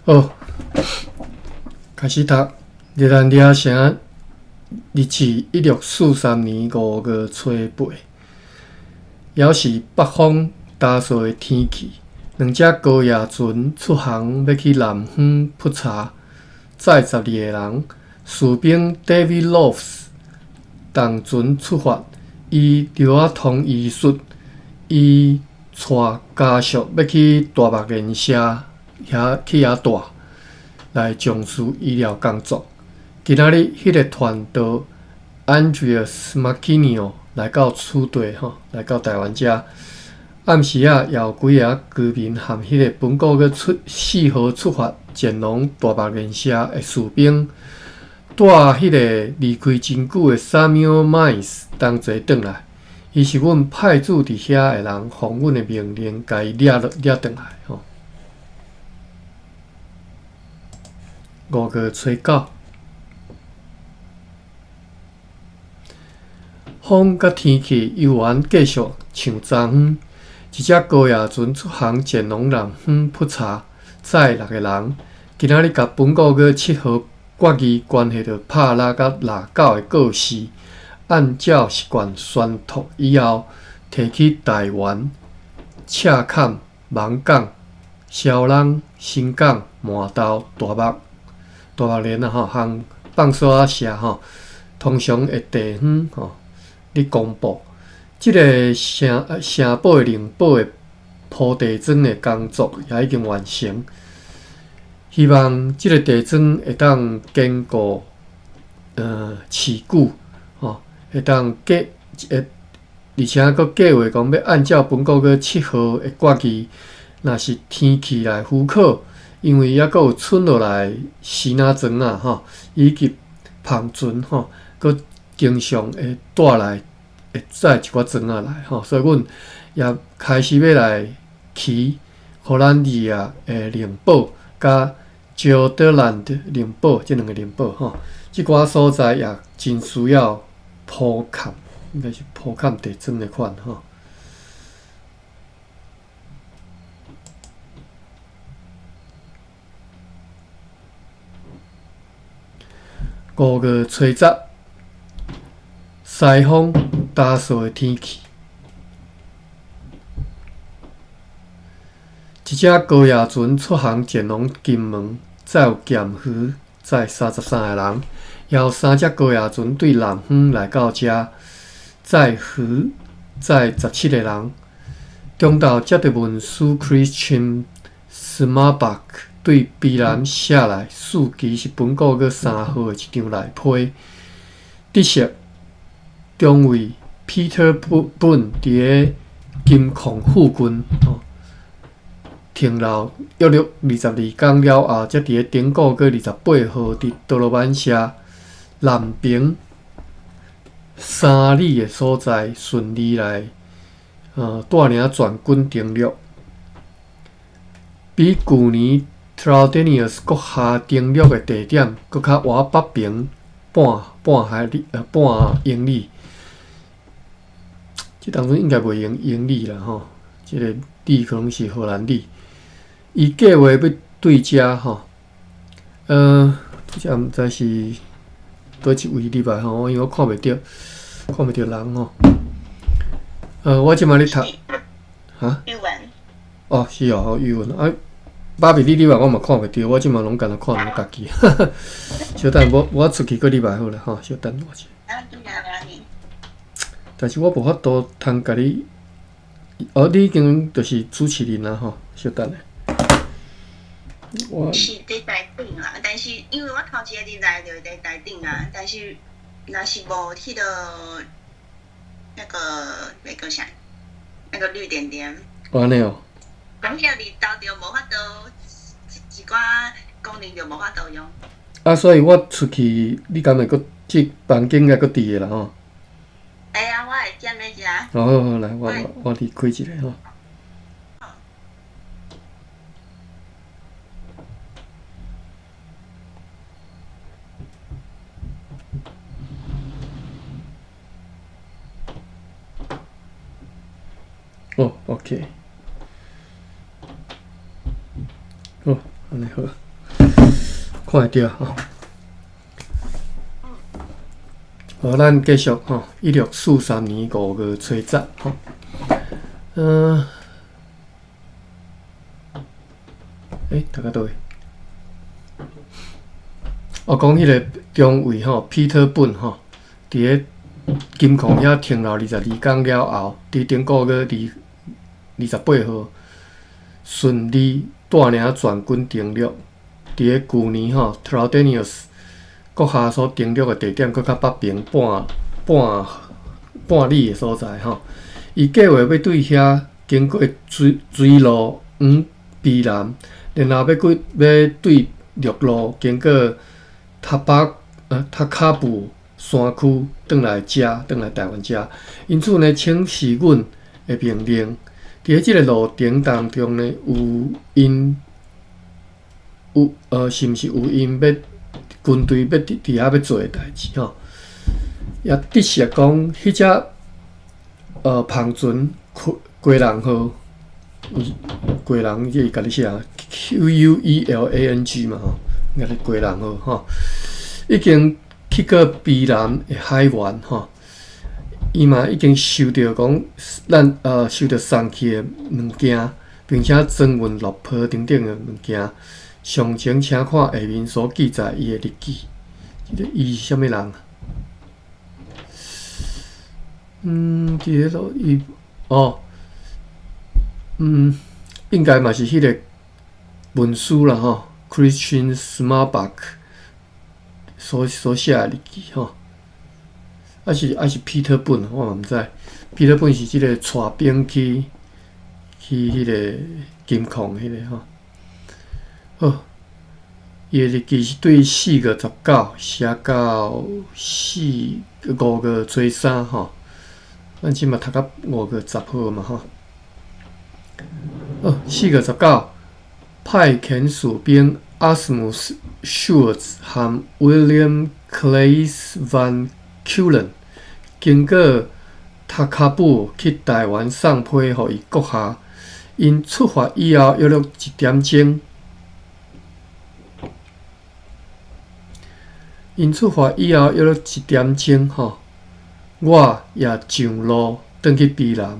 好，开始读日兰抓城日期1643年5月初8，也是北风大扫的天气。两只高野船出航要去南方普查，载12个人。士兵 David Lofts 同船出发，伊留下通医术，伊带家属要去大目连社去遐住，来从事医疗工作。今仔日，迄个团队 Andreas Marquinhos 来到此地来到台湾遮。暗时也有几个居民和迄个本国个4号出发前往大目连社的士兵，带迄个离开真久的 Samuel Mines 同齐转来。伊是阮派驻伫遐的人，奉阮的命令，甲伊掠转来。5月初9，风甲天气悠然继续像昨昏。一只高野船出航前往南方普查，载6个人。今仔日甲本国个7号国旗关系到帕拉甲拉狗的过世，按照习惯宣读以后，提去台湾、赤坎、芒港、小人、新港、麻豆、大目连和放沙社通常会地方咧公布。即个城堡灵堡的铺地砖的工作也已经完成，希望即个地砖会当坚固持久，会当而且佫计划讲要按照本国个7号的国旗，若是天气来符合，因为还佫有剩落来石仔砖以及芳船佫经常会带来。会载一寡砖仔来所以阮也开始要来起荷兰利亚的灵堡甲焦德兰的灵堡，即两个灵堡即寡所在也真需要铺坎，应该是铺坎地砖的款5月初10，西风大扫的天气，一只高野船出航前往金门，载有咸鱼，载33个人，还有3只高野船对南方来到遮，载鱼，载17个人。中昼接到文书 Christian Smarbach 对比南写来，事期是本国个3号的一张来批，得悉中尉 Peter Boone 伫个金矿附近停留约22天了后，才伫个顶个28号伫多罗曼社南平3里的所在顺利来带领全军登陆，比去年 Traldenius 国下登陆的地点搁较往北平半英里。即当中应该袂用英里啦即个里可能是荷兰里。伊计划要对遮遮毋知是倒一位入来因为我看袂着人我即摆咧读语文。是语文芭比你入来我嘛看袂着，我即摆拢干那看咱家己。稍等，我出去搁入来好了稍等我一下。但是我无法度通甲你，你已经就是主持人啦稍等下。我是伫台顶啊，但是因为我头一个入来就伫台顶啊，但是若是无迄个那个啥，那个绿点点。安尼哦。讲遐日头就无法度，一寡功能就无法度用。所以我出去，你敢会搁即房间还搁伫个啦会啊，我会点咧食。好，来，我离开一下OK。安尼好。看会到吼。好，咱继续吼，1643年5月初10吼。大家倒位？讲迄个中尉吼，Peter Boone吼，伫个金矿遐停留22天了后，伫顶个月28号顺利带领全军登陆。伫个旧年吼 ，Traldenius 国下所登陆的地点，搁较北边半里的所在吼。伊计划要对遐经过水路往避南，然后要对陆路经过塔卡布山区转来台湾遮。因此呢，请示阮的命令。伫即个路程当中呢，是毋是有因要军队要伫遐要做诶代志吼？也的确讲，迄只帆船归人号，归人伊家己写 QUELANG 嘛吼，应该是归人号吼，已经去过避南诶海岸吼。伊嘛已经收到讲收到送去诶物件，并且装运落坡等等诶物件。详情请看下面所记载伊诶日记。伊是啥物人啊？伫个路伊应该嘛是迄个文书啦吼 ，Christian Smallback 所写诶日记吼。还是 Peter Boone， 我嘛毋知。Peter Boone 是即个带兵去迄个金矿迄个吼。好，伊个日记是对4月19写到5月初3吼。咱即嘛读到5月10号嘛吼。4月19，派遣士兵 Asmus Schultz 和 William Claes van Kulen 经过塔卡布去台湾送批互伊国下。因出发以后约1点钟，吼，我也上路转去避南。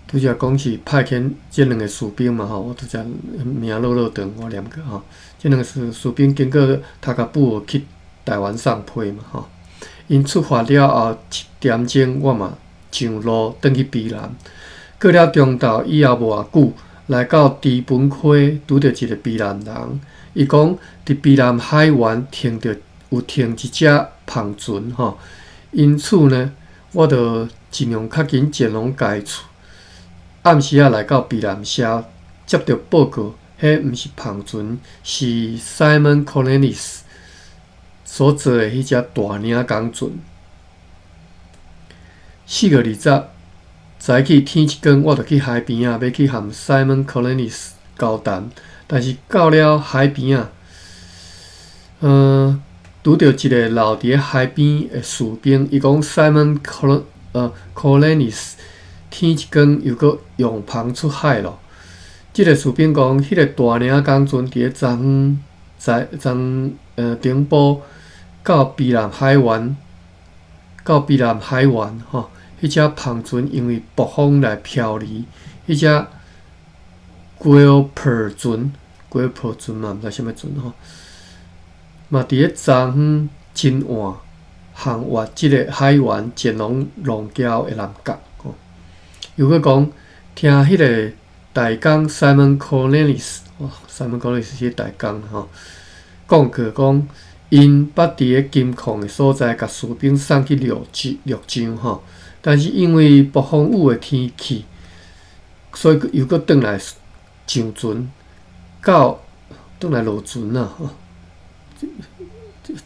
拄则讲是派遣这2个士兵嘛吼，我拄则名落长，我念过吼。这2个士兵经过塔卡布去台湾送批嘛吼。因出发了后1点钟，我嘛上路转去避南。过了中昼以后无偌久，来到猪本溪，拄着一个避南人。伊讲伫避南海岸有停一只帆船吼，因此呢，我着尽量较紧前往该处。暗时来到避南社，接到报告，迄毋是帆船，是 Simon Cornelis 所做的迄只大领钢船。4月20，早起天一光，我着去海边要去和 Simon Cornelis 交谈，但是到了海边拄着一个留伫海边的士兵，伊讲 Simon Cornelis 天一光又搁用帆出海咯。即个士兵讲，迄个大领钢船伫咧顶部到避南海湾吼，迄只帆船因为暴风来漂离，迄只Guilper 船嘛，毋知啥物船吼，嘛伫咧昨昏真晚航越即个海湾前往龙礁的南角吼。又搁讲，听迄个大工 Simon Cornelis 是大工吼，讲过讲，因捌伫个金矿的所在，甲士兵送去陆上吼，但是因为暴风雨的天气，所以又搁转来上船，转来落船啦吼，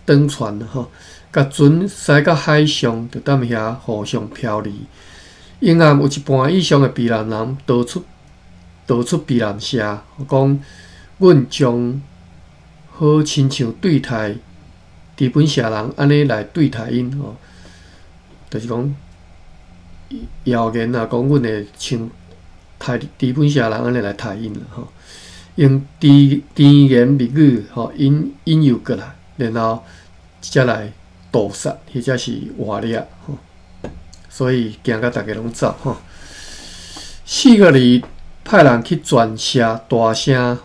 转船啦吼，甲船驶到海上，就踮遐互相漂离。沿岸有一半以上的避难人逃出避难社，讲阮将好亲像对待日本社人安尼来对待因吼，就是讲谣言啊，讲阮会像日本社人安尼来待因啦吼。用甜言蜜语引诱过来，然后才来屠杀或者是活掠所以惊到大家拢走4个里派人去传射大声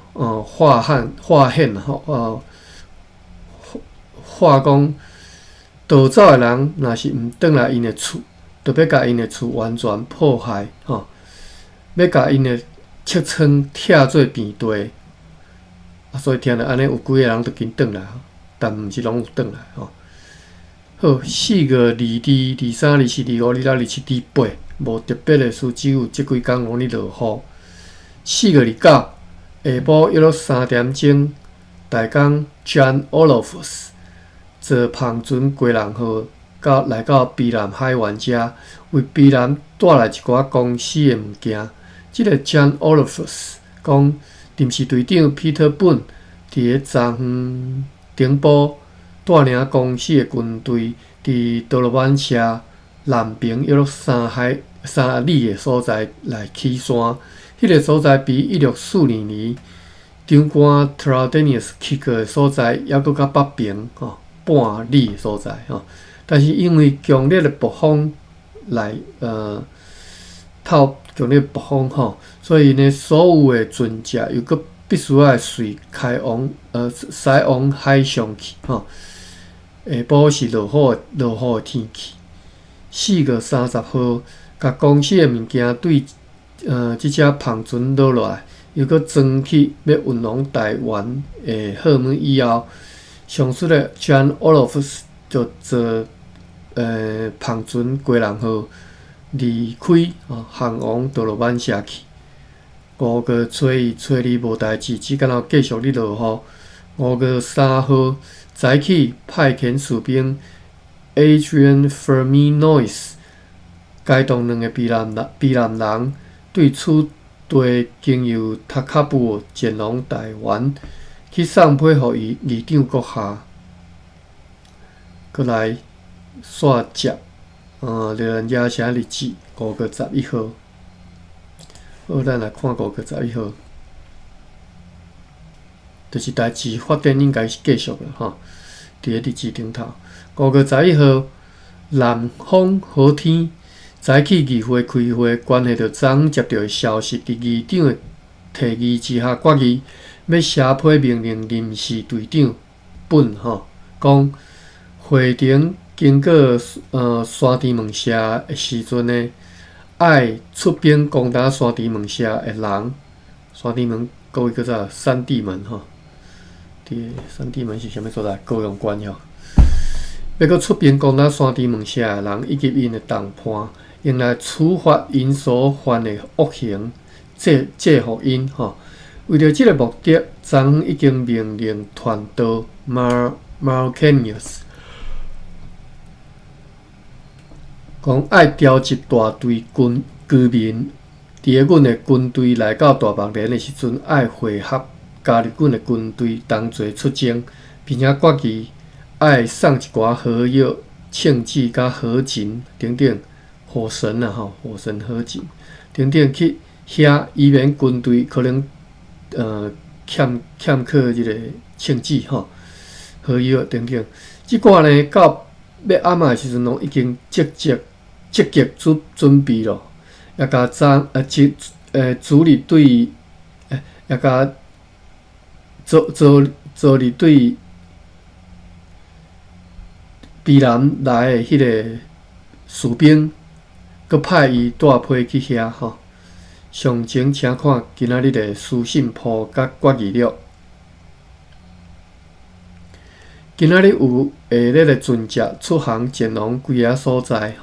化现话讲逃走的人若是毋转来因的厝，就要甲因的厝完全破坏要甲因的측窗拆做平地所以听了安尼有几个人就紧转来但毋是拢有转来好，4月、22、23、24、25、26、27、28，无特别的事，只有即几工容易落雨。4月29下晡约3点钟，大江 John Olafus 坐篷船过人号来到卑南海湾遮，为卑南带来一寡公司的物件。即个 John Olafus 讲，临时队长 Peter Boone 伫个昨昏顶埔带领公司的军队，伫多罗曼社南边约3里的所在来起山。迄个所在比1642年长官 Traianus 去过的所在，还佫较北边半里的所在但是因为强烈的北风来透强烈北风所以呢，所有的船只又佫必须要随驶往海上去下晡是落雨的天气。4月30号，甲公司的物件对即只篷船落落来，又佫装去要运往台湾的货物以后，上述的 John Olafus 就坐篷船过人号离开航往多罗曼社去。5月初1、初2无代志，只敢若继续咧落雨。5月3号早起派遣士兵 Adrian Ferminois 该动2个卑南人对此地经由塔卡布前往台湾，去送批予议长阁下。过来煞接猎人野城日子5月11号。好，咱来看5月11号，就是代志发展应该是继续了伫个日子顶头，5月11号，南风好天，早起议会开会，关系到昨接到的消息，伫议长的提议之下，决议要写批命令临时队长本讲会庭经过山地门社的时阵呢，爱出兵攻打山地门社的人，山地门各位叫做山地门山地门是啥物所在？高雄县要搁出兵攻打山地门社的人以及因的同伴，用来处罚因所犯的恶行，制服因为着即个目的，昨昏已经命令传导 Marcanius 讲爱调集大队居民，伫阮的军队来到大白莲的时阵，爱会合加入阮的军队，同齐出征，并且决议爱送一寡好药、庆祭甲合情等等，火神火神合情等等去遐，以免军队可能欠缺即个庆祭好药等等。即寡呢，到要暗的时阵，拢已经积极准备咯，也甲主力对也甲助力对卑南来的迄个士兵，佮派伊带批去遐详情请看今仔日的书信簿甲决议录。今仔日有下日的船只出航前往几个所在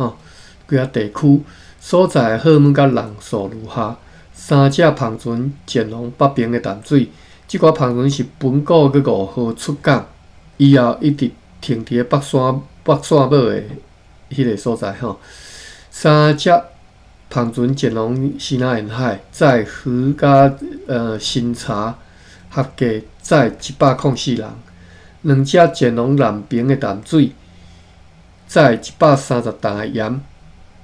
几个地区所在的货物甲人数如下：3只篷船前往北边的淡水，即寡篷船是本国佮5号出港，以后一直停伫北山尾的迄个所在3只篷船前往西南沿海，载鱼甲新茶，合计载104人。2只前往南边的淡水，载130担的盐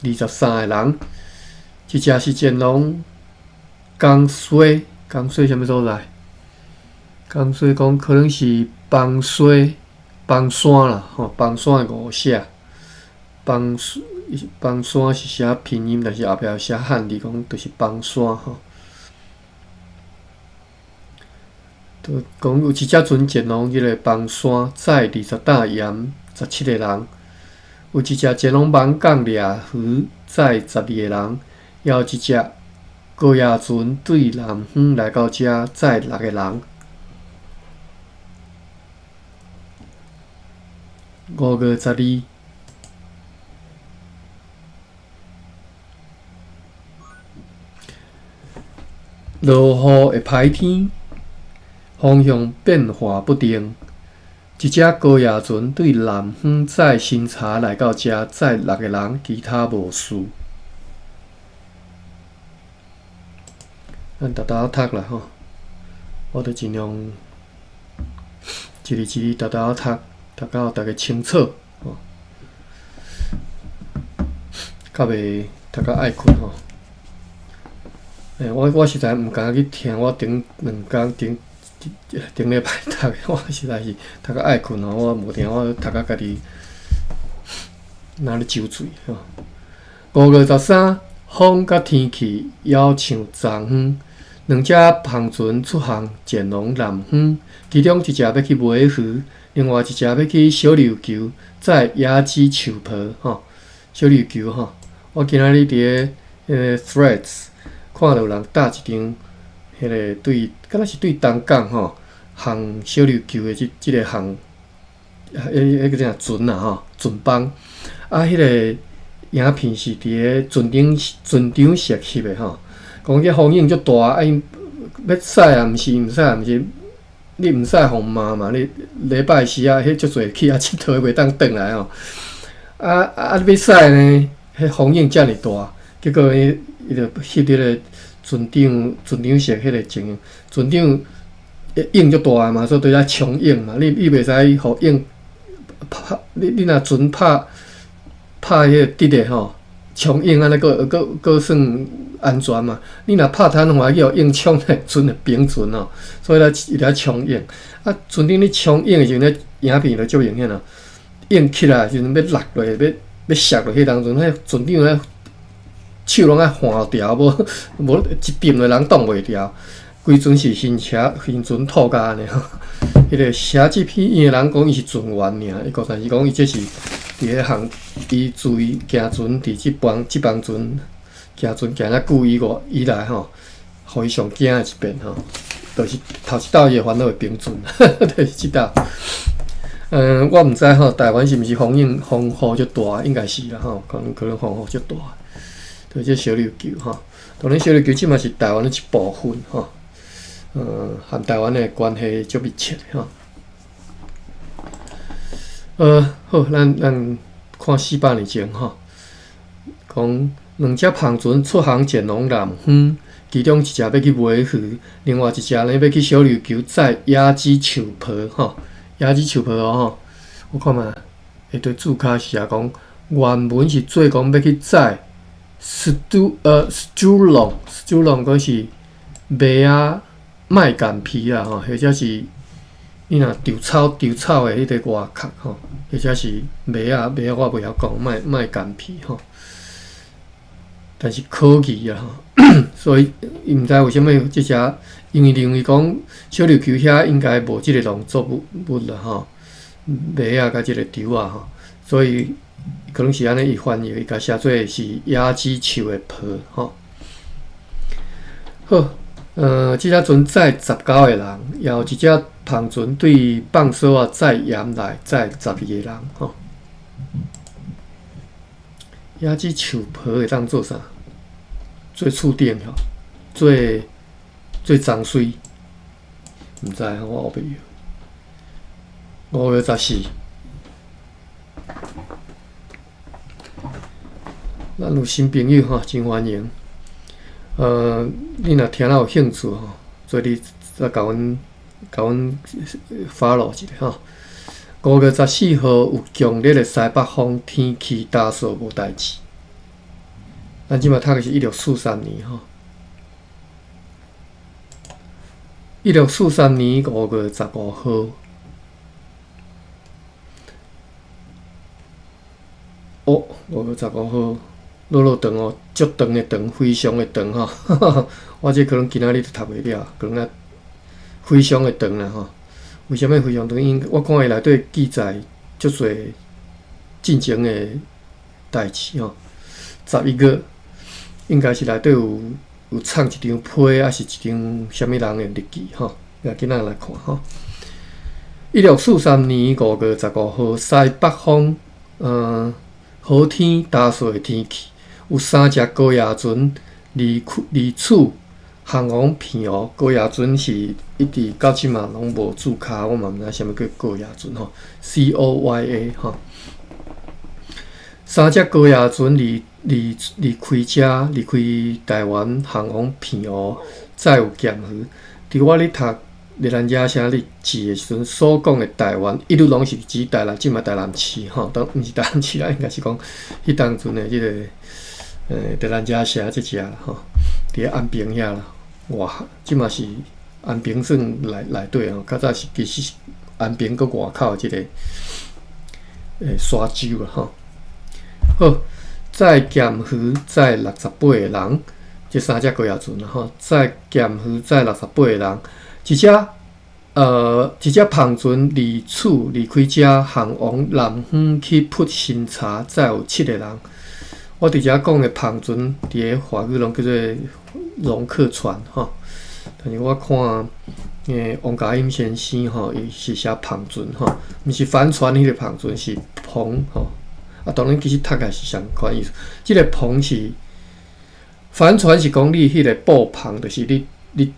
，23个人。一只是前往江水啥物所在？江水讲可能是邦水、邦山啦，吼，邦山的误写，邦山是写拼音，但是后壁写汉字，讲就是邦山吼。就讲有一只船前往迄个邦山，载20担盐17个人；有一只前往芒港掠鱼，载12个人；也有一只高野船对南方来到遮，载6个人。5月12，落雨的歹天。方向变化不定，一只高野船对南方载新茶来到遮，载6个人，其他无事。咱逐逐读啦吼，我著尽量一字一字逐读读，读到大家清楚吼，较袂读到爱困吼。我实在毋敢去听，我顶2工顶礼拜读，我实在是读到爱困吼，我无听，我读到家己哪咧酒醉吼。5月13，风甲天气要像昨昏，两只篷船出航前往南方，其中一只要去买鱼，另外一只要去小琉球，载野鸡树皮吼。小琉球吼，我今仔日伫个Threads 看到有人搭一张。迄个对，敢若是对东港吼，航小琉球的即个航，迄个啥船啊吼，船帮。啊，迄个影片是伫个船场摄翕的吼。讲迄风影足大，啊因要驶啊，毋是，你毋驶风骂嘛？你礼拜时啊，迄足侪去啊佚佗袂当转来吼。你要驶呢，迄风影遮尔大，结果伊就翕迄个。船长摄迄个情形，船长影足大个嘛，所以对遐冲影嘛。你袂使互影拍，你若船拍迄个直的吼，冲影安尼佫算安全嘛。你若拍摊话，去互影冲咧，船会平船哦。所以咧，伊咧冲影。啊，船长咧冲影的时阵咧，影片就足明显咯。影起来时阵要落落，要摔落迄当阵，迄船长咧。手拢爱换条，无一点的人挡袂牢。规船是新船套甲安尼吼。迄个写即篇的人讲伊是船员尔，但是讲伊这是伫咧航，伊自行船伫即帮船行遮久以来吼，互伊上惊的一遍吼，就是头一道伊会烦恼会平船，就是即道。我毋知吼，台湾是毋是风雨足大？应该是啦吼，可能风雨足大。对，这小琉球吼，当然小琉球即嘛是台湾的一部分吼，和台湾的关系足密切吼。好，咱看400年前吼，讲2只篷船出航前往南方，其中一只要去买鱼，另外一只呢要去小琉球载野鸡树皮吼，野鸡树皮吼，我看嘛，迄对注脚是写讲原文是做讲要去载。Stulon 讲是麦啊麦秆皮啦吼，或者是你若稻草的迄个外壳吼，或者是麦啊我袂晓讲麦秆皮吼，但是科技啊吼，所以伊毋知为虾米即只，因为认为讲小琉球遐应该无即个农作物啦吼，麦啊甲即个稻啊吼，所以。可能是安尼，伊翻译伊甲写做是野鸡树的皮吼。好，即只船载19个人，也有一只篷船对放哨啊载盐来载12个人吼。野鸡树皮会当做啥？做厝顶吼，做装水，毋知我后壁有。5月14。咱有新朋友吼，真欢迎。你若听了有兴趣吼，做你再甲阮follow 一下吼。5月14号有强烈的西北风，天气大数无代志。咱即马读的是1643年吼。1643年5月15号。5月15号，落长哦，足长的长，非常的长吼。我这可能今仔日都读袂了，可能啊非常的长啦吼。为什么非常长？因为我看伊内底记载足侪进前的代志吼。11月应该是内底有藏一张批，还是一张啥物人的日记吼？来今仔来看吼。1643年5月15号，西北风，好天打水的天气，有3只高野船离厝航往平湖。高野船是一直到即嘛拢无注脚，我嘛毋知啥物叫高野船吼 ，COYA 吼。3只高野船离开台湾航往平湖，再有咸鱼。伫我咧读日兰野写日记的时阵所讲的台湾，一路拢是指台南，即嘛台南市吼，当毋是台南市啦，应该是讲迄当阵的即个日兰野写即只啦吼，伫安平遐啦，哇，即嘛是安平算内底吼，较早是其实是安平搁外口即个沙洲啦吼。好，载咸鱼载68个人，即3只高野船啦吼，载咸鱼载68个人。一只篷船离开遮航往南方去扑新茶，载有7个人。我伫遮讲的篷船，伫个华语拢叫做龙客船吼。但是我看王家英先生吼，伊是写篷船吼，毋是帆船迄个篷船，是篷吼。啊，当然其实读起来是相款意思。即个篷是帆船是讲你迄个布篷，就是你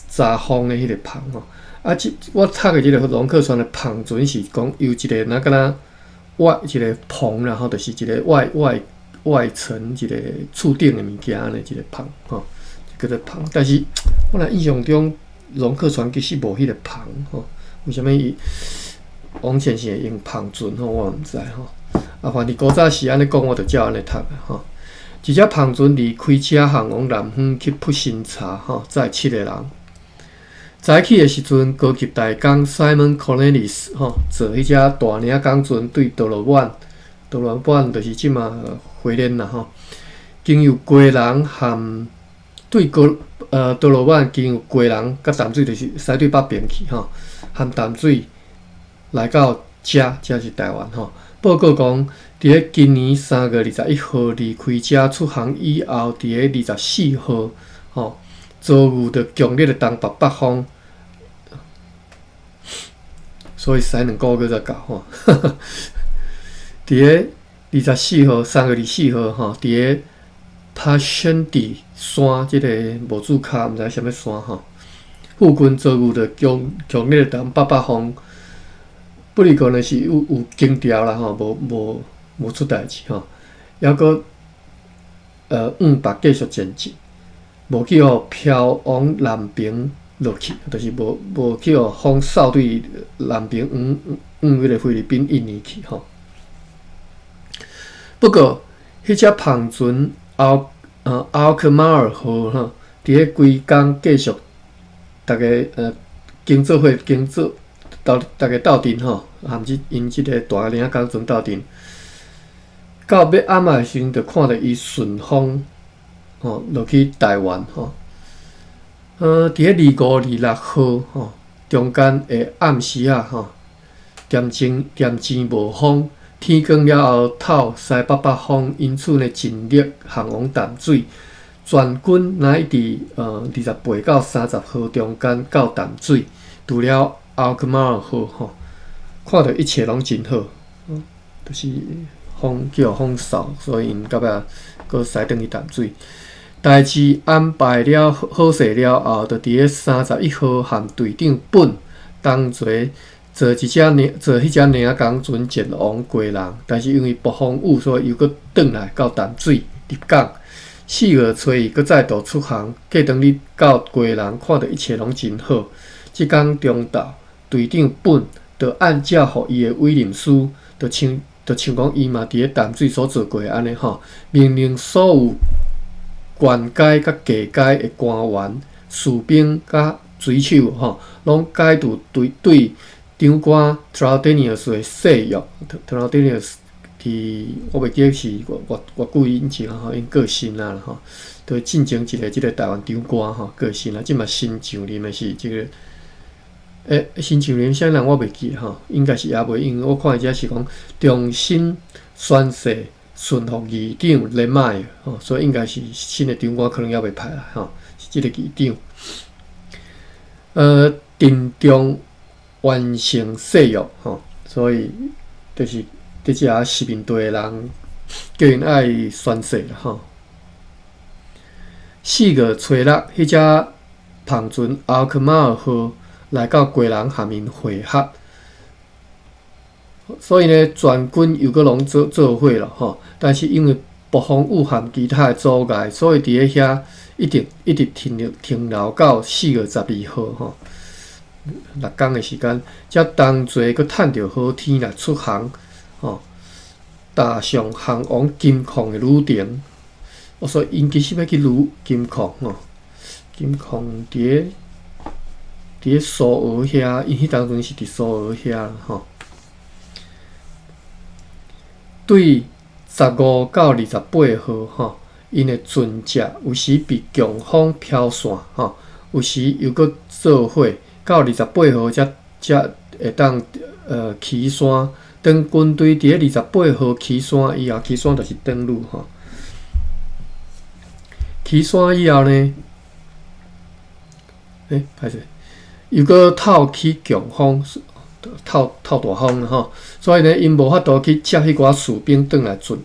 查风的迄个篷吼，啊，我读的即个龙客船的篷船是讲由一个那敢若一个篷，然后就是一个外层一个厝顶的物件安尼一个篷吼，叫做篷。但是我若印象中龙客船其实无迄个篷吼，为什么王先生会用篷船吼？我毋知吼。啊，反正古早是安尼讲，我就照安尼读的吼。一只篷船离开车航往南方去扑新茶吼，载7个人。早起的时阵，高级大工 Simon Cornelis 吼，坐迄只大领港船对多罗湾就是即嘛回连啦吼，经由贵人含对多罗湾经由贵人甲淡水就是西对北边去吼，含淡水来到遮是台湾吼。报告讲，伫咧今年3月21号离开遮出航以后，伫咧24号吼，遭遇着强烈的东北风，所以驶2个月才到吼。伫咧24号，3月24号吼，伫咧帕森蒂山即个无注脚，毋知啥物山吼，附近遭遇着强烈的东北风。不离可能是有惊掉啦吼，无出代志吼，抑个北继续前进，无去飘往南边落去，就是无去风扫对南边迄个菲律宾、印尼去吼。不过，迄只篷船奥克马尔号吼，伫咧规工继续，大家大家斗阵吼，含因即个大领港船斗阵，到要暗的时阵，就看到伊顺风吼落去台湾吼。伫咧25、26号吼，中间的暗时啊吼，点前无风，天光了后透西北风，因此呢尽力航往淡水。全军乃伫28到30号中间到淡水，除了奥克马尔号吼，看到一切拢真好，就是风叫风扫，所以因到尾搁驶转去淡水。代志安排了好势了后，就伫咧31号含队长本同坐迄只领港船前往贵人，但是因为暴风雨，所以又搁转来到淡水入港。4月初伊搁再度出航，过当日到贵人，看到一切拢真好。即天中昼，队长本就按照互伊的委任书，就像讲伊嘛伫咧淡水所做过安尼吼，命令所有县街甲各界的官员、士兵甲水手吼，拢解读对张官 Traidenis 的誓约 ，Traidenis 我袂记是偌久以前吼，因过身啦吼，对进前一个即个台湾张官吼过身啦，即嘛新上任的是即个。新上任啥人我袂记吼，应该是也袂，因为我看遮是讲重新宣誓顺服议长连麦吼，所以应该是新的长官可能也袂派啦吼，是即个议长。郑重完成誓约吼，所以就是伫遮市民队的人叫因爱宣誓啦吼。4月初6，迄只澎船阿克马尔号来到贵人下面会合，所以呢，全军又搁拢做伙了吼。但是因为暴风雨和其他的阻碍，所以伫咧遐一直停留到4月12号吼，6天的时间，才同齐搁趁着好天来出航吼，踏上航往金矿的旅程。所以因其实要去金矿吼，金矿伫咧苏澳遐，因迄当阵是伫苏澳遐吼。对15到28号吼，因的船只有时被强风飘散吼，有时又搁做伙。到28号才会当起山。当军队伫咧28号起山以后，起山就是登陆吼。起山以后呢，歹势。又搁透起强风，透大风吼，所以呢，因无法度去接迄寡士兵转来上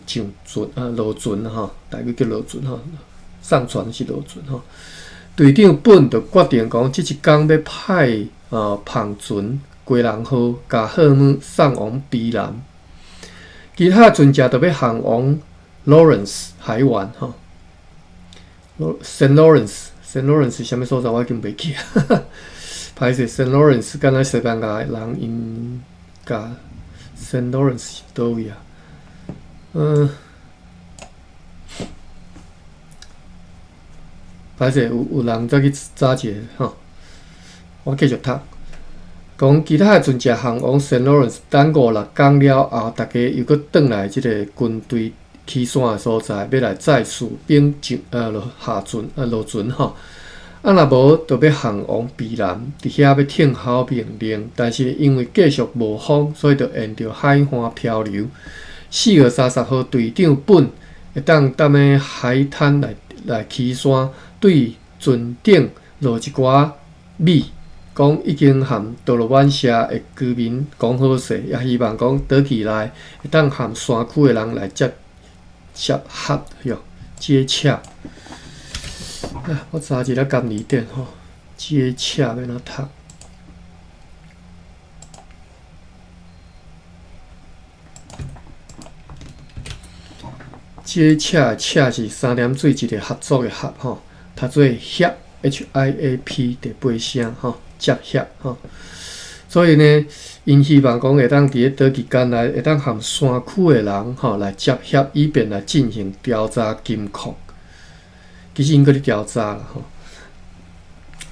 船落船吼，大概叫落船吼，上船是落船吼。队长本就决定讲，即一天要派澎船贵人号甲货物送往彼岸，其他船只就要航往 Lawrence 海湾吼 ，Saint Lawrence 是啥物所在？我已经袂记啊。歹势 ，Saint Lawrence 敢若西班牙的人因甲 Saint Lawrence 是倒位啊？歹势，有人再去查一下吼。我继续读，讲其他的船只航往 Saint Lawrence， 等5-6天了后，大家又搁转来即个军队起山的所在，要来载士兵落船吼。若无，就要航往彼岸，伫遐要听候命令。但是因为继续无风，所以就沿着海岸漂流。4月30号，队长本会当踮海滩来起山，对船顶落一寡米，讲已经和多罗湾社的居民讲好势，也希望讲倒去来会当和山区的人来接洽接洽。我查一下监理点吼，接洽要哪读？接洽洽是3点水一个合作的合吼，读做协 HIAP 第8声吼，接洽吼。所以呢，因希望讲会当伫咧短期间内会当和山区的人吼来接洽，以便来进行调查金矿。其实因搁咧调查啦吼。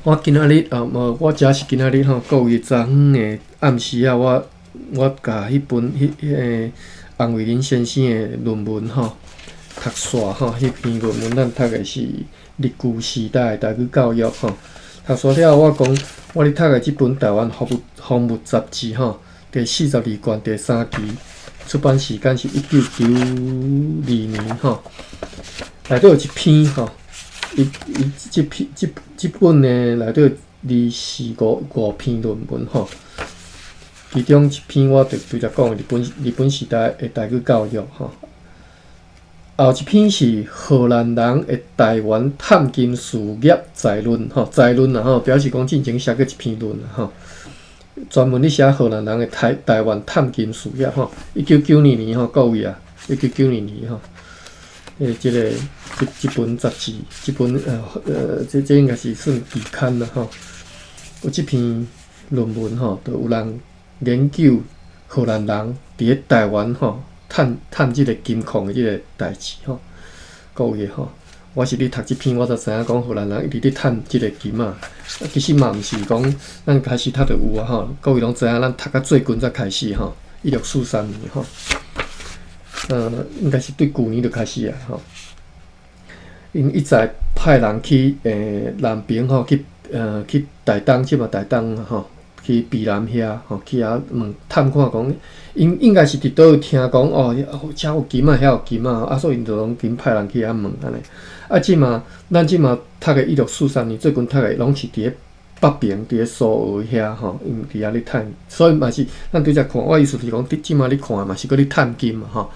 我今仔日我遮是今仔日吼，各位昨昏的暗时啊，我甲迄本洪伟林先生的论文吼读煞吼，迄篇论文咱读的是日据时代的台语教育吼。读煞了，我讲我咧读的即本台湾风物杂志吼，第42卷第3期，出版时间是1992年吼。内底有一篇吼。即本呢，内底25篇论文吼，其中一篇我就拄则讲日本时代的台语教育吼，后一篇是荷兰人的台湾探金事业摘论吼，摘论啦吼，表示讲进前写过一篇论啦吼，专门咧写荷兰人的台湾探金事业吼，1992年吼，各位啊，1992年吼。即本杂志，即本这应该是算期刊啦吼。有即篇论文吼，就有人研究荷兰人伫咧台湾吼探即个金矿的即个代志吼，各位吼，我是咧读即篇，我就知影讲荷兰人一直咧趁即个金啊。其实嘛，毋是讲咱开始读就有啊吼，各位拢知影，咱读到最近才开始吼，1643年吼，应该是对旧年就开始啊吼。因一再派人去南平吼，去台东，即嘛台东吼，去避南遐吼，去遐问探看讲，因应该是伫倒听讲哦，遮有金啊，遐有金啊，啊，所以因就拢紧派人去遐问安尼。啊，咱即嘛读的1643年，最近读的拢是伫咧北平，伫咧苏澳遐吼，因伫遐咧趁，所以嘛是咱对遮看，我意思是讲，即嘛咧看嘛是搁咧趁金嘛吼。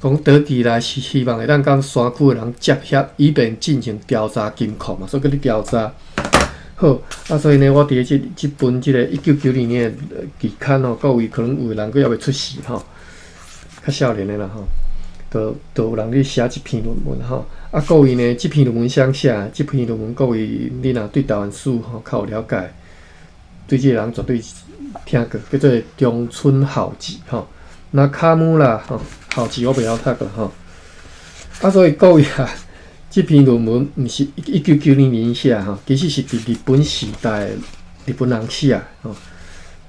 讲倒期来是希望会当甲山区的人接洽，以便进行调查金库嘛，所以搁咧调查。好，啊，所以呢，我伫即本即个1992年的期刊吼，各位可能有人搁还未出世吼，较少年的啦吼。都有人咧写一篇论文吼，啊，各位呢，即篇论文谁写？即篇论文各位你若对台湾史吼较有了解，对即个人绝对听过，叫做中村浩吉吼。那卡姆啦吼，浩吉我袂晓读过吼。啊，所以各位啊，即篇论文毋是1992年写吼，其实是伫日本时代日本人写吼。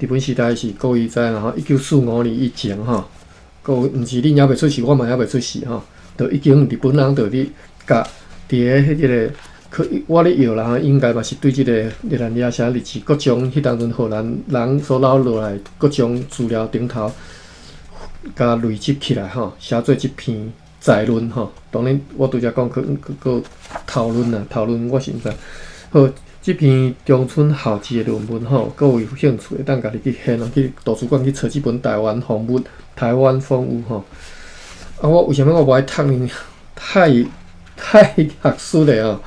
日本时代是各位知啦吼，1945年以前吼。毋是恁还未出世，我嘛还未出世吼，就已经日本人就咧甲伫咧迄个，我咧摇啦，应该嘛是对即个日兰亚写日志，各种迄当阵荷兰人所留落来各种资料顶头，甲累积起来吼，写做一篇摘论吼。当然，我拄则讲去讨论啦，讨论我是毋知。好，即篇中村浩吉的论文吼，各位有兴趣的，当家己去现啊，去图书馆去找即本台湾风物。台湾风物吼，啊！我为什么我无爱读呢？太学术咧吼，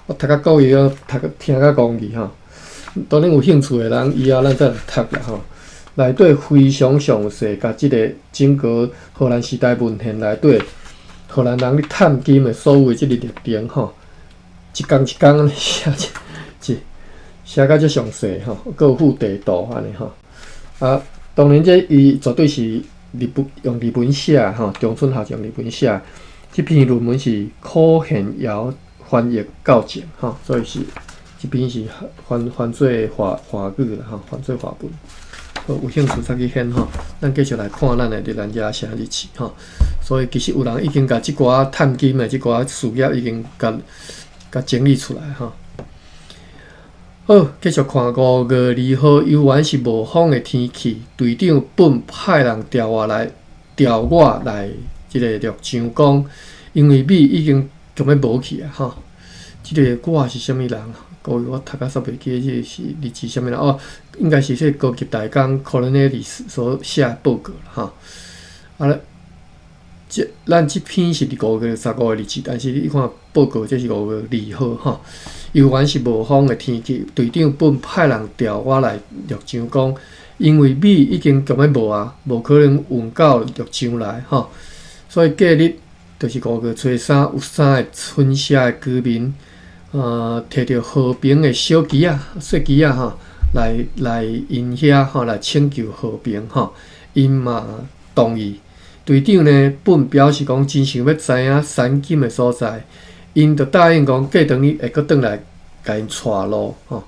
我读甲够伊哦，听甲讲义吼。当然有兴趣的人，以后咱再读啦吼。内底非常详细，甲即个整个荷兰时代文献内底，荷兰人咧探金的所有的即个历程吼，一工一工安尼写甲遮详细吼，佮有附地图安尼吼。啊，当然这伊绝对是。用日文写吼，中村浩用日文写，即篇论文是柯宪尧翻译校正吼，所以是即篇是翻做华语啦吼，翻做华文。好，有兴趣再去选吼，咱继续来看咱的日兰亚写日志吼。所以其实有人已经甲即寡探金的即寡事业已经甲整理出来吼。好，继续看5月2号，犹原是无风的天气。队长本派人调我来即个绿江讲，因为米已经根本无去啊吼。即个我是啥物人？各位我读甲煞袂记，即是日志啥物人？哦，应该是说高级大纲 Cornelis 所写的报告啦吼。啊，咱即篇是伫5月15日日志，但是你看报告这是5月2号吼。犹原是无风的天气，队长本派人调我来绿江讲，因为米已经根本无啊，无可能运到绿江来吼。所以隔日就是5月初3，有3个村社的居民，摕着和平的小旗啊、细旗啊吼，来因遐吼来请求和平吼，因嘛同意。队长呢本表示讲，真想要知影山金的所在。因就答应讲，过长日会阁转来，甲因带路吼。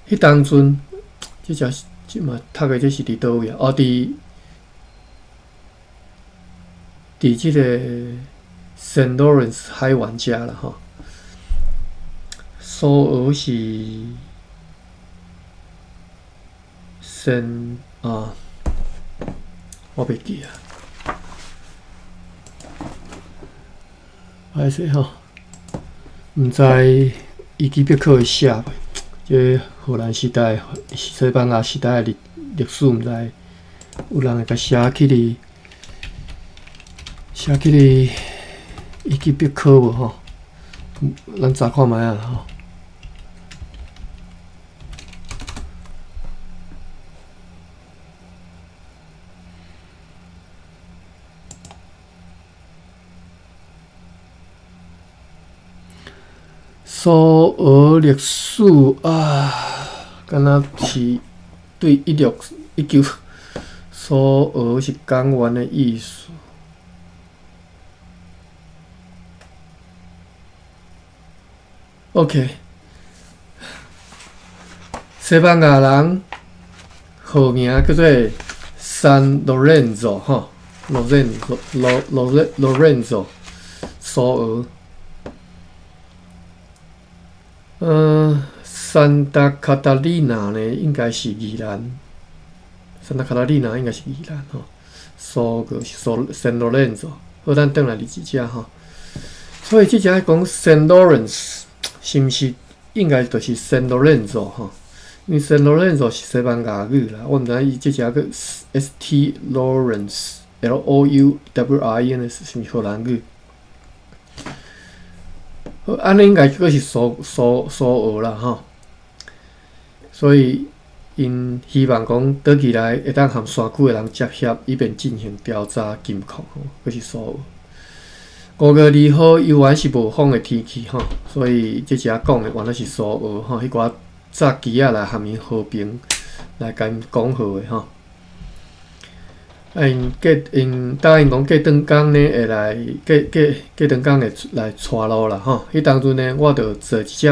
迄当阵，即嘛读的这是伫倒位啊？哦，伫即个 Saint Lawrence 海湾遮啦吼。苏俄是我袂记啊，歹势吼。毋知伊基笔可会写袂？即荷兰时代、西班牙时代的历史，毋知有人会甲写起哩伊基笔可无吼？咱查看觅啊吼。苏俄历史啊，敢若是对19苏俄是港湾的意思。OK， 西班牙人号名叫做 San Lorenzo 哈 ，Lorenzo 索尔。Santa Catalina 呢，应该是宜兰。Santa Catalina 应该是宜兰吼。索个 San Lorenzo， 好，咱转来第几只吼？所以这只讲 Saint Lawrence 是毋是应该就是 Saint Lorenzo 吼？因为 Saint Lorenzo 是西班牙语啦，我毋知伊这只个 St Lawrence Lourens 是毋是荷兰语？好，安尼应该佫是苏俄啦吼。所以因希望讲倒起来会当含山区的人接洽，以便进行调查监控吼，佫是苏俄。5月2号，游玩是无风的天气吼，所以这只讲的原来是苏俄吼，迄寡炸机仔来含因和平来甲因讲好的吼。因答应讲过长工呢会来过长工会来带路啦吼。迄当阵呢，我着坐一只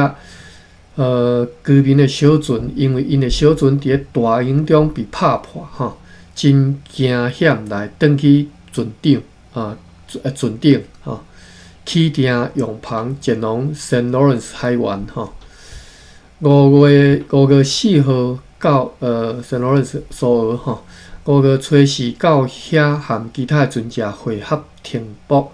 居民的小船，因为因的小船伫咧大营中被拍破吼，真惊险来转去船顶船顶吼，起定用旁前往 Saint Lawrence 海湾吼。5月4号到Saint Lawrence 苏俄吼，5月初4到遐含其他的船只会合停泊。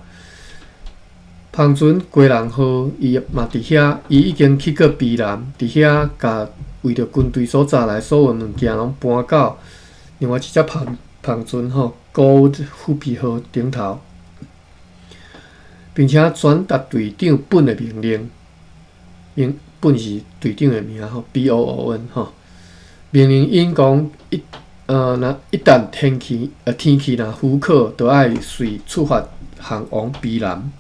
旁船归人号，伊嘛伫遐，伊已经去过避难，伫遐甲为着军队所载来所有物件拢搬到另外一只旁船吼 ，Gold Hope 号顶头，并且转达队长本的命令，本是队长的名吼 ，BOON 吼，命令因讲若一旦天气若符克，就爱随出发航往避难。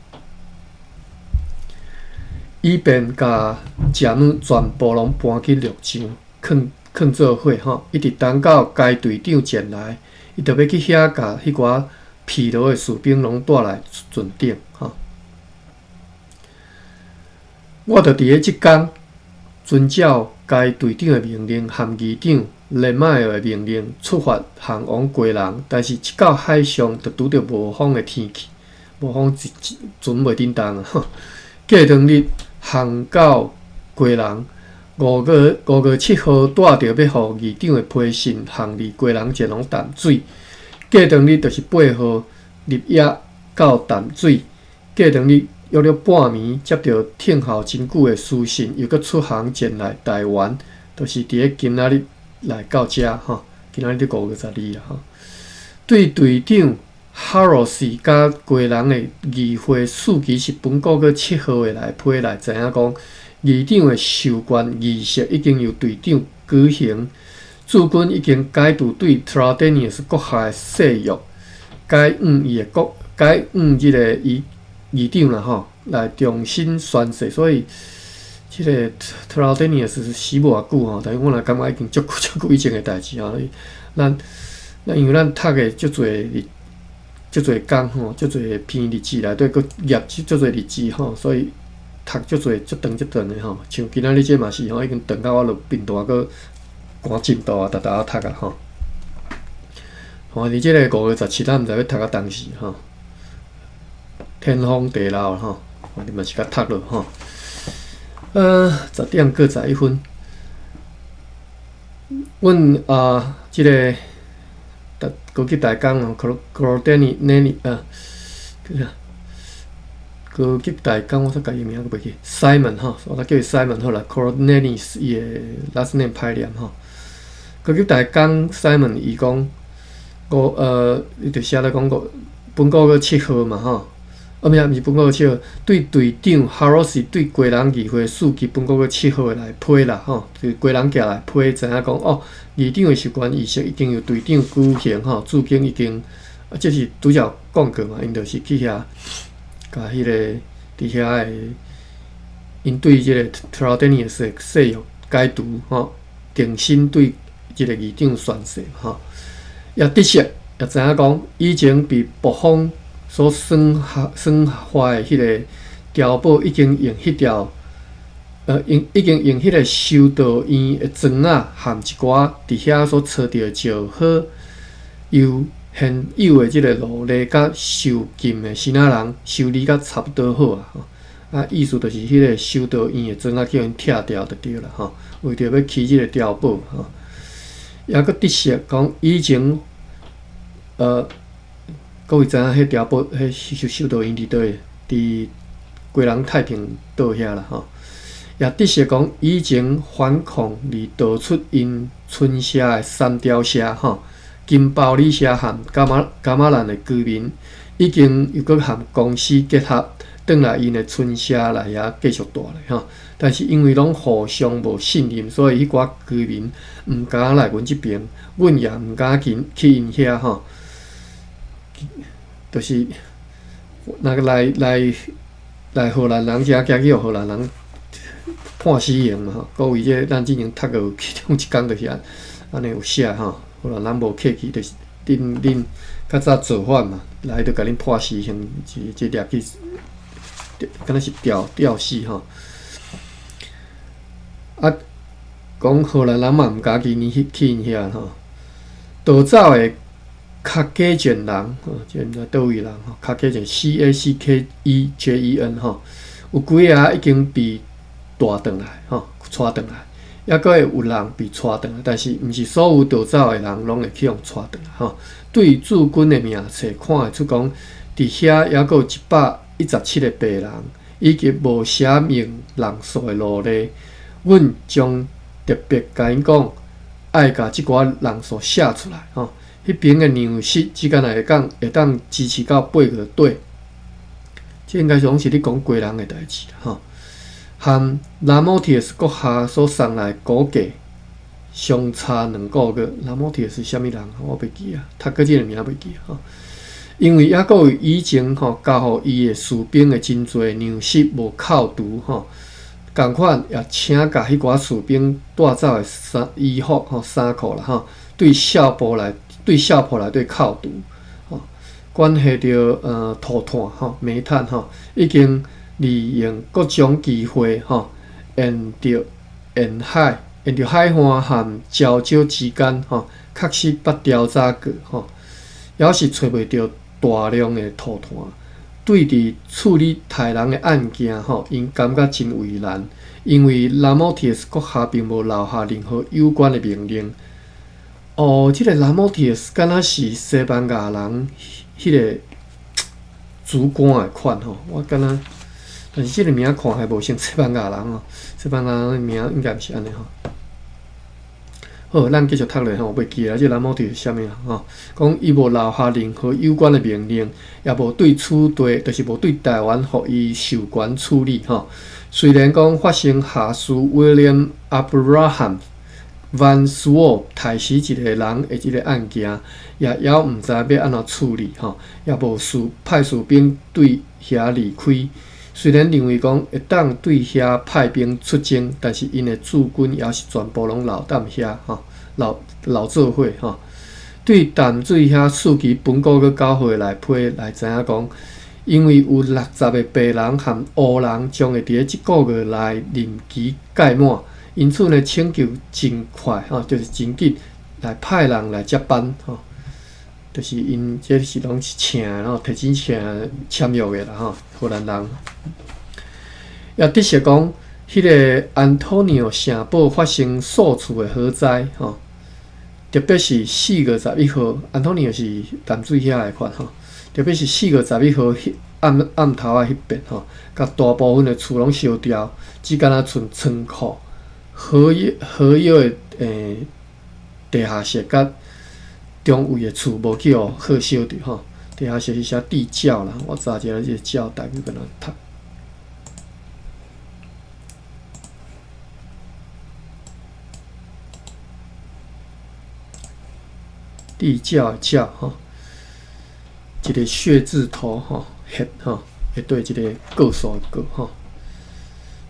以便甲食物全部拢搬去陆上，藏做伙吼，一直等到该队长前来，伊就要去遐甲迄寡疲劳的士兵拢带来船顶吼。我着伫咧即天遵照该队长的命令，含议长连麦的命令出发航往归人，但是一到海上就拄着无风的天气，无风船袂振动啊吼。过当日航到归人，5月7号带着要互议长的批信，航离归人前往淡水。过当日就是8号入夜到淡水。过当日约了半暝，接到听候真久的书信，又搁出航前来台湾，就是伫咧今仔日来到遮吼。今仔日5月12啦吼。对队长哈罗斯甲归人的议会事期是本5月7号的来批来知影讲，议长的授权仪式已经由队长举行，驻军已经解除对 Traidenis 国下的誓约，解即个议长啦吼，来重新宣誓，所以即个 Traidenis 是死无偌久吼，但是我若感觉已经足久以前的代志吼，咱因为咱读的足侪工吼，足侪篇日志内底佫页足侪日志吼，所以读足长的吼。像今仔日这嘛是吼，已经长到我落病大佫赶进度啊，逐逐读啊吼。吼，而即个5月17，咱毋知要读到当时吼，天荒地老吼，你嘛是甲读落吼。10点过11分，阮即个。高级大工哦 ，Cordeni 高级大工，我煞家己名佫袂记 ，Simon 吼，我叫伊 Simon 好啦 ，Cordeni 伊的 last name 歹念吼。高级大工 Simon 伊讲，伊就写咧讲过，本5月7号嘛吼，毋是本5月7号，对队长 Harosi 对归人议会事期本5月7号来批啦吼，对归人家来批，知影讲哦。议长的授权仪式已经由队长举行吼，驻军已经这是拄则讲过嘛，因就是去遐，甲迄个伫遐的，因对即个 Traidenis 的誓约解除吼，重新对即个议长宣誓吼，也的确也知影讲，以前被北方所损坏的迄个碉堡已经用迄条已经用迄个修道院的砖啊，含一寡伫遐所找着石好又现有的即个路例，甲受禁的新仔人修理甲差不多好啊。啊，意思就是迄个修道院的砖啊，叫因拆掉就对啦吼。为着要起即个碉堡吼，抑搁得悉讲以前各位知影迄碉堡迄修道院伫倒个？伫贵人太平岛遐啦吼。也的确讲，以前反抗而导出因村社的三条社吼，金包里社含伽马兰的居民，已经又搁含公司结合，转来因的村社来遐继续住咧吼。但是因为拢互相无信任，所以迄寡居民毋敢来阮即边，阮也毋敢去因遐吼。就是那个来荷兰人遮，惊去荷兰人判死刑嘛吼，各位这咱之前读过其中一工就是安尼有写吼，荷兰人无客气，就是恁较早造反嘛，来就甲恁判死刑，一掠去，敢若是吊死吼。啊，讲荷兰人嘛毋敢去因遐吼，逃走的卡加卷人吼，即倒位人吼，卡加卷 CACKEJEN 吼，有几个已经被带转来吼，带转来，抑阁会有人被带转来，但是毋是所有逃走的人拢会去互带转来吼。对驻军的名册看会出讲，伫遐抑阁有117个病人，以及无写明人数的路例。阮将特别甲因讲，爱甲即寡人数写出来吼。迄边的粮食只敢会当支持到8个队，这应该拢是咧讲贵人的代志啦吼。含拉莫提斯阁下所送来估计，相差2个月。拉莫提斯是啥物人？我袂记啊，读过即个名袂记吼。因为抑阁有以前吼交互伊的士兵的真侪粮食无扣除吼。共款也请甲迄寡士兵带走的衣服吼、衫裤啦吼，对校铺内底扣除吼，关系到涂炭吼、煤炭吼，已经利用各种机会吼，沿着海岸含礁礁之间吼，确实捌调查过吼，也是找袂到大量的涂炭。对伫处理杀人的案件吼，因感觉真为难，因为拉莫提斯阁下并无留下任何有关的命令。即个拉莫提斯敢若是西班牙人迄个主官的款吼，我敢若，但是即个名看还无像西班牙人吼，西班牙人的名应该毋是安尼吼。好，咱继续读落吼，袂记啦。即拉莫提是啥物人吼？讲伊无留下任何有关的命令，也无对此地，就是无对台湾予伊授权处理吼。虽然讲发生下属 William Abraham Van Swo 杀死一个人的即个案件，也毋知要安怎处理吼，也无派士兵对遐离开。虽然认为讲会当对遐派兵出征，但是因的驻军也是全部拢留踮遐吼，留做伙吼。对淡水遐数期本国个交回来批来知影讲，因为有60个白人和乌人将会伫咧即个月内任期届满，因此呢请求真快吼，就是真紧来派人来接班吼。就是因这是拢是请的吼，提前签约的啦吼，荷兰人。也的确讲，迄个安托尼奥城堡发生数处的火灾吼，特别是4月11号，安托尼奥是淡水遐的款吼，特别是4月11号暗头啊迄边吼，甲大部分的厝拢烧掉，只敢若剩仓库、河药的地下室甲中位的厝无去互火烧着吼，地下室是写地窖啦，我查一下这个窖代表个人读。地窖的窖吼，一个血字头吼，血吼，会对一个个数的个吼，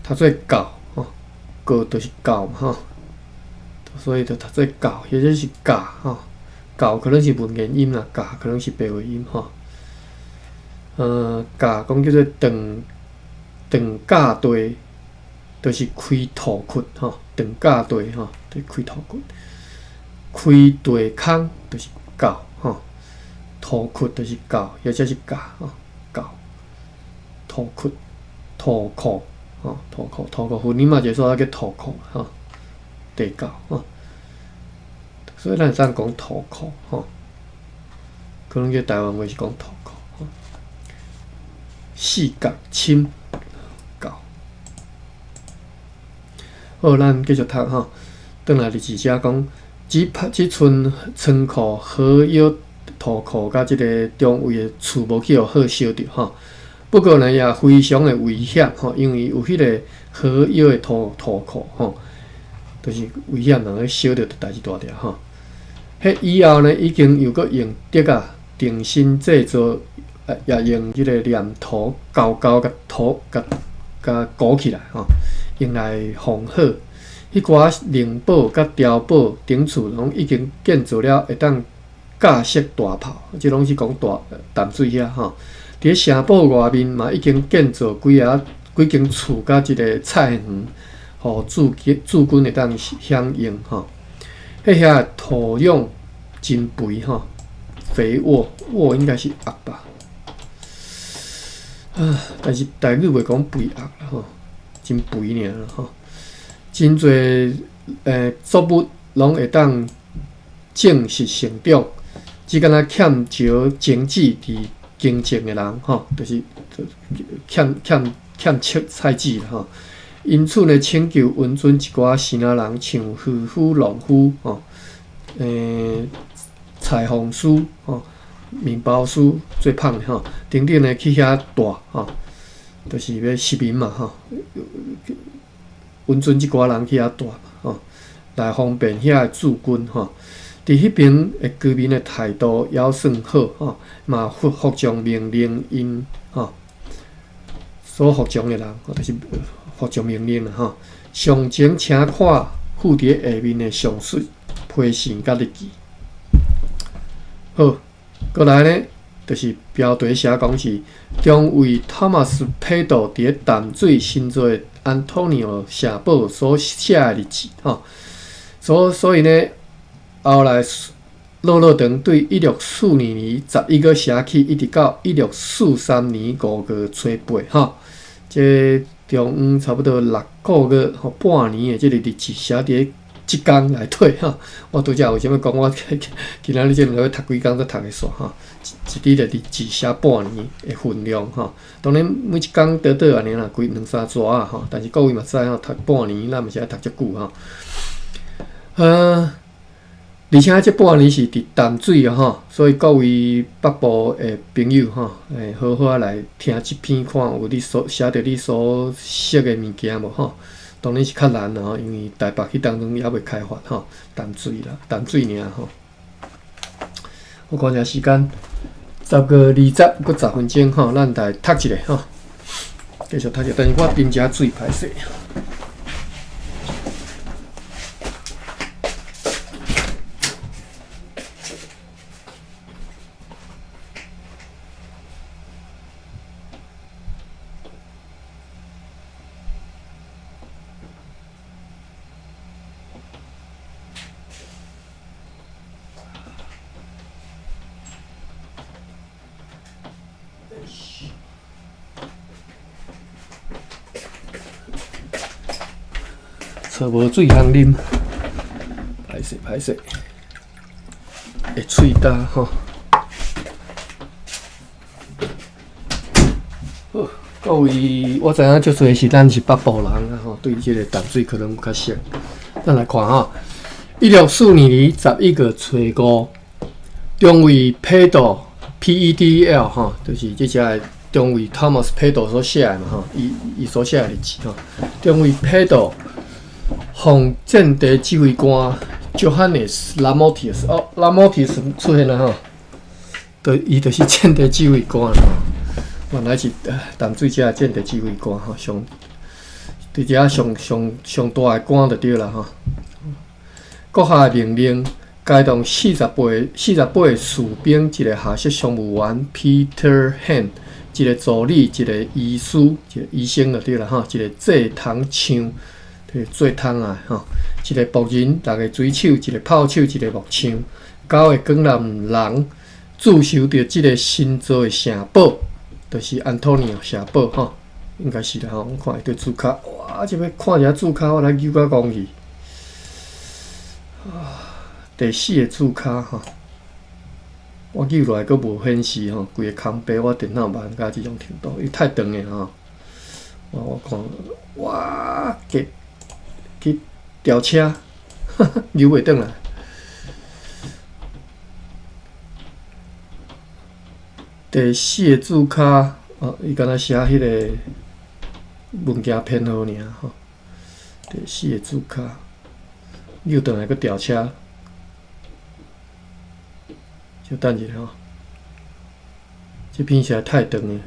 读做教吼，个就是教嘛吼，所以就读做教，或者是教吼。教可能是文言音啦，教可能是白话音吼。教讲叫做长架队，就是开土窟吼，长架地吼，就是开土窟。开地坑就是教吼，土窟就是教，或者是教吼，教土窟、土库吼，土库分你嘛就说叫土库吼，地教吼，所以咱会当讲土库吼，可能叫台湾话是讲土库吼，四角深教。好，咱继续读吼，转来第二者讲。即村仓库、河药、土库，甲即个中位的厝无去互好烧着吼。不过呢，也非常的危险吼，因为有迄个河药的土库吼，就是危险，人咧烧着代志大条吼。迄以后呢，已经又搁用竹啊重新制作，也用即个黏土厚甲土甲鼓起来吼，用来防火。迄寡灵堡甲碉堡顶厝拢已经建造了会当架式大炮，即拢是讲淡水遐吼。伫城堡外面嘛已经建造几间厝甲一个菜园，互驻军会当享用吼。迄遐土壤真肥吼，肥沃应该是鸭吧。但是台语袂讲肥鸭啦吼，真肥尔吼。真侪作物拢会当正式成长，只敢若欠少经济伫经济的人吼，就是欠菜籽啦吼。因此呢，请求援准一寡新仔人，像渔夫、农夫吼，裁缝师吼、面包师做胖的吼，等等呢去遐住吼，就是要实民嘛吼。援准即寡人去遐住吼，来方便遐驻军吼。伫迄边的居民的态度还算好吼，嘛服从命令因吼，所服从的人，就是服从命令啦吼。上前请看附伫下面的详细批示甲日记。好，过来呢，就是标题写讲是中尉 Thomas Peddle 伫淡水新做安东尼奥社堡所写的日记吼，所以呢，后来骆长对1642年11月写起，一直到1643年5月初8吼，这中央差不多6个月吼半年的这个日子写伫即工内底吼。我拄则为虾米讲我今仔日即落去读几工才读会煞吼？一日的日子写半年的分量吼。当然每一工短安尼啦，规2-3纸啊吼。但是各位嘛知吼，读半年咱嘛是爱读遮久吼。而且这半年是伫淡水啊吼，所以各位北部的朋友吼，好好来听即篇，看有你所写着你所识的物件无吼。当然是较难啦吼，因为台北迄当中也未开发吼，淡水啦，淡水尔吼。我看下时间，10个20，搁10分钟吼，咱来读一下吼，继续读一下。但是我啉遮水歹势。找无水通啉，歹势，会喙焦吼。好，各位，我知影足侪是咱是北部人啊吼，对即个淡水可能较熟。咱来看吼，1642年11月初5，中尉 Peddle 吼，就是即只中尉 Thomas Peddle 所写的嘛吼，伊所写的日记吼，中尉 Peddle。奉战地指挥官 Johannes Lamotius， Lamotius 出现了吼，伊就是战地指挥官吼，原来是淡水遮战地指挥官吼，伫遮上大的官就对啦吼。国下命令该动48个士兵，一个下设商务员 Peter Hand 一个助理，一个医师，一个医生就对啦吼，一个制糖枪，做汤啊吼，一个仆人，六个水手，一个炮手，一个木匠，9个广南人驻守着即个新造的城堡，就是安托尼奥城堡吼，应该是啦吼。我看伊对字卡，哇！即要看一下字卡，我来扭甲讲去。第4个字卡吼。我扭落来佫无显示吼，规个空白，我电脑慢甲即种程度，伊太长诶吼。我看，哇，去调车，扭袂转来。第4个字卡，伊敢若写迄个物件编号尔吼。第4个字卡，扭转来佫调车。就等一下吼，这篇实在太长了，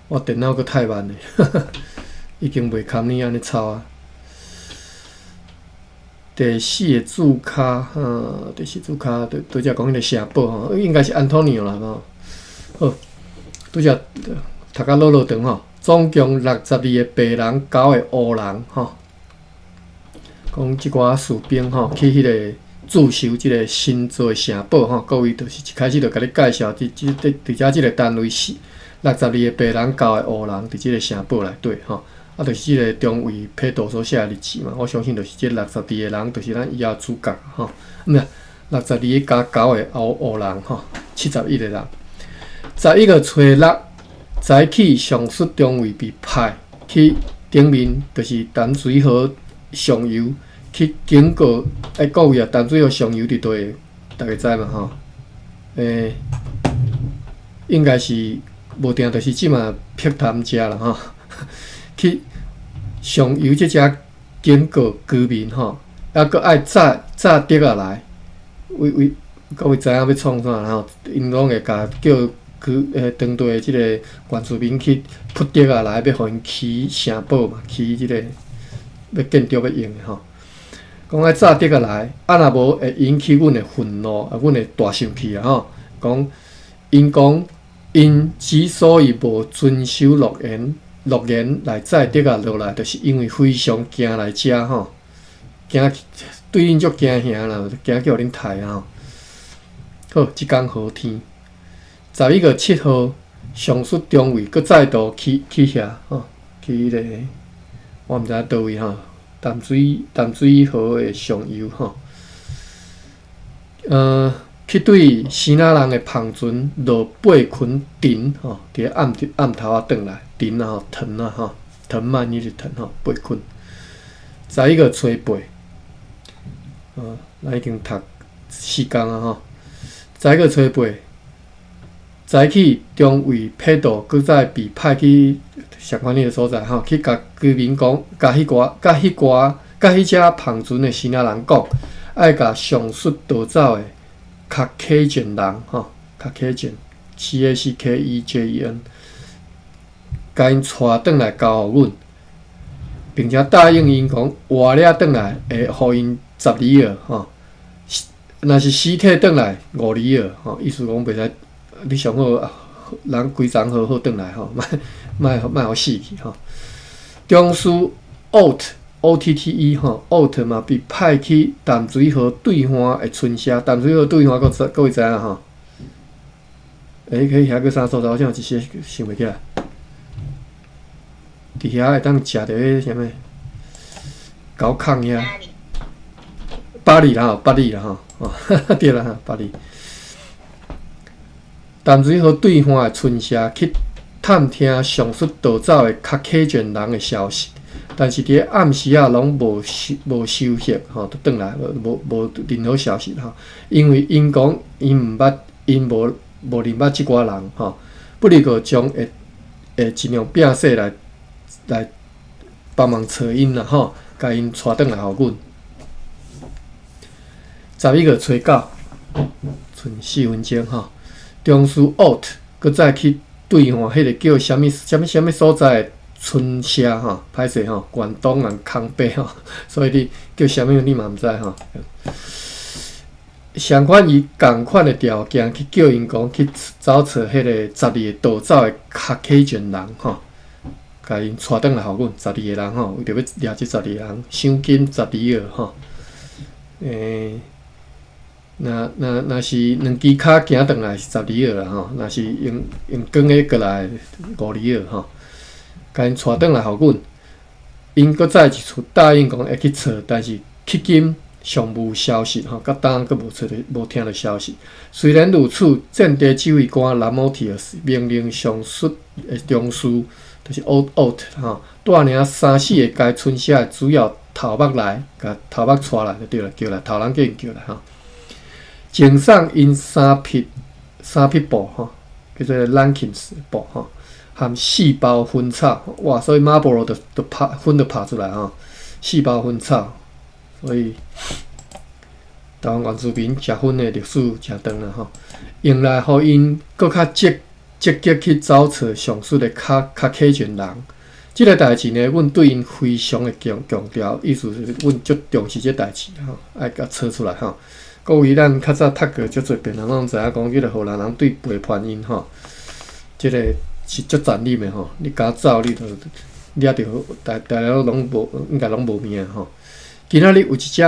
我电脑佫太慢了，已经袂堪你安尼抄啊。第4个字卡，第4字卡，拄则讲迄个城堡吼，应该是安托尼奥啦吼。好，拄则读甲落长吼，总共62个白人，9个黑人吼。讲即寡士兵吼去迄个。驻守即个新造城堡吼，各位就是一开始就甲你介绍，伫遮即个单位是62个白人，9个黑人，伫即个城堡内底吼，就是即个中尉佩图所写的日志嘛。我相信就是即62个人，就是咱以后主角吼。62个加9个黑人吼，71个人。11月初6，早起上述中尉被派去顶面，就是淡水河上游。去经过，各位啊，淡水河上游伫对，大家知嘛吼？应该是无定，就是即嘛碧潭遮啦吼。去上游即只经过居民吼，还佫爱炸竹啊来，各位知影要创啥吼？因拢会甲叫当地的即个原住民去扑竹啊来，要互因起城堡嘛，起即个要建筑要用的吼。讲爱炸竹啊来，若无会引起阮的愤怒，阮会大生气啊吼！因之所以无遵守诺言来炸竹啊落来，就是因为非常惊来遮吼，惊对因足惊吓啦，惊叫恁杀啊！好，即天好天，11月7号，上述中尉佫再度去遐吼，去迄个我毋知影倒位吼。淡水河的上游吼，去对西那人的旁船落8群藤吼，伫咧暗头啊转来，藤啊吼，藤啊吼，藤蔓伊是藤吼，8群。11月初8，咱已经读4天啊吼。11月初8，早起中尉佩图佫再被派去。上款迄个所在吼，去甲居民讲，甲迄只旁船的西那人讲，爱甲上述逃走的Caucasian人吼，Caucasian CACKEJEN， 甲因带转来交互阮，并且答应因讲活了转来会互因12个吼，若是尸体转来5个吼，意思讲袂使，你上好人规丛好好转来吼，莫互死去吼。中士 OTTE 吼 OT 嘛被派去淡水河对岸的村社，淡水河对岸各位知影吼？遐个啥所在？我有一时想袂起来。伫遐会当食着迄啥物？高亢遐。巴黎啦，吼，对啦，巴黎。淡水河对岸的村社去探听上述逃走的Caucasian人的消息，但是伫暗时啊，拢无收息吼，都转来无任何消息吼。因为因讲因无认捌即寡人吼，不如个将会尽量摒说来帮忙找因啦吼，甲因带转来互阮。11月初9，剩4分钟吼。中士 OT 佫再去对岸迄个叫啥物所在的村社吼，歹势吼，关东人空白吼，所以你叫啥物你嘛毋知吼。相反以共款的条件去叫因讲去找找迄个12个逃走的Caucasian人吼，甲因带转来互阮12个人吼，为着要掠即12个人，赏金12个吼。若是2支骹行转来是12个啦吼，若是用光个过来5个吼，甲因带转来互阮。因搁再一次答应讲会去找，但是迄今尚无消息吼，到当搁无听到消息。虽然如此，战地指挥官兰姆提尔斯命令上述的中枢，就是 Oat 吼，带领3、4个该村社的主要头目来，甲头目带来就对了，叫来头人叫因叫来吼，前送因3匹布吼，叫做 Lankins 布吼。含4包薰草，哇！所以马波罗就薰就拍出来吼，4包薰草，所以台湾原住民食薰的历史诚长啦吼，用来互因搁较积极去找找上述的Caucasian人。即个代志呢，阮对因非常的强调，意思是阮足重视即代志吼，爱甲找出来吼。各位咱较早读过足侪遍，人拢知影讲，即个荷兰人对背叛因吼，即个。是足残忍的吼！你敢走，你就掠着大家拢无，应该拢无命吼。今仔日有一只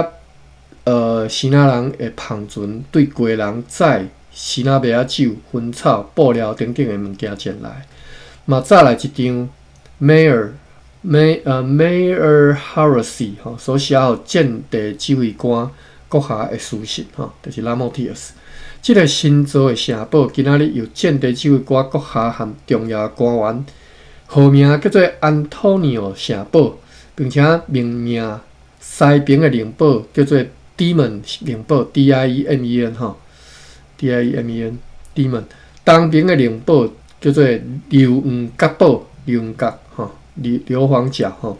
希腊人的篷船对归人载希腊麦酒、薰草、布料等等的物件前来，嘛再来一张 Mayor Harrison 吼所写互战地指挥官阁下的书信吼，就是拉莫提尔斯。即个新造的城堡，今仔日由战地指挥官阁下含重要官员，号名叫做安托尼奥城堡，并且命名西边的灵堡叫做 Demon 灵堡 （D-I-E-M-E-N） 吼 ，D-I-E-M-E-N Demon。东边的灵堡叫做硫磺角堡，硫磺角吼，硫磺角吼。